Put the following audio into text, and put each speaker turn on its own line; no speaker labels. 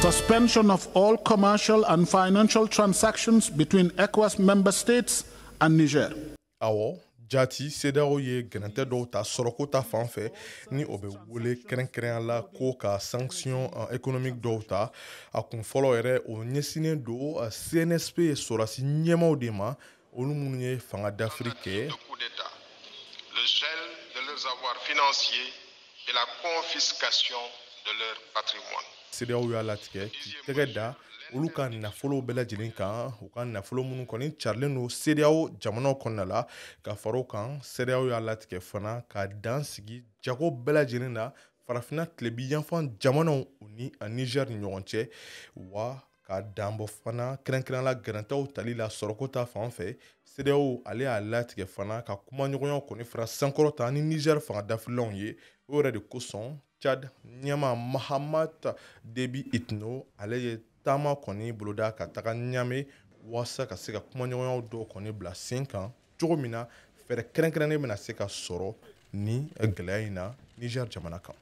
Suspension of all commercial and financial transactions between ECOWAS member states and Niger.
Awo jati CEDEAO ye gɛnɛntɛ dɔw ta sɔrɔko ta fan fɛ ni o bɛ wele kɛrɛnkɛrɛnya la ko ka sanction économique dɔw ta a kun fɔlɔ yɛrɛ o ɲɛsinen do CNSP ye sɔrɔdasi ɲɛmaw de ma olu minnu ye fanga dafiri kɛ.
Le gel de leurs avoirs financiers et la confiscation de leur patrimoine.
CEDEAO y'a latigɛ k'i tɛgɛ da olu ka nafolo bɛɛ lajɛlen kan u ka nafolo minnu kɔni carilen don CEDEAO jamanaw kɔnɔna la ka fara o kan CEDEAO y'a latigɛ fana ka dan sigi jago bɛɛ lajɛlen na farafinna tilebi yanfan jamanaw u ni Niger ni ɲɔgɔn cɛ wa ka dan bɔ fana kɛrɛnkɛrɛnya la gɛrɛntɛw tali la sɔrɔko ta fan fɛ CEDEAO ale y'a latigɛ fana ka kumaɲɔgɔnyaw kɔni fara sankɔrɔta ni Niger fanga dafirilanw ye o yɛrɛ de kosɔn Tchad ɲɛma Mahamat Déby Itno ale ye taama kɔni boloda ka taga Niamey waasa ka se ka kumaɲɔgɔnyaw dɔw kɔni bila sen kan cogo min na fɛɛrɛ kɛrɛnkɛrɛnnen bɛna se ka sɔrɔ ni gɛlɛya in na Niger jamana kan.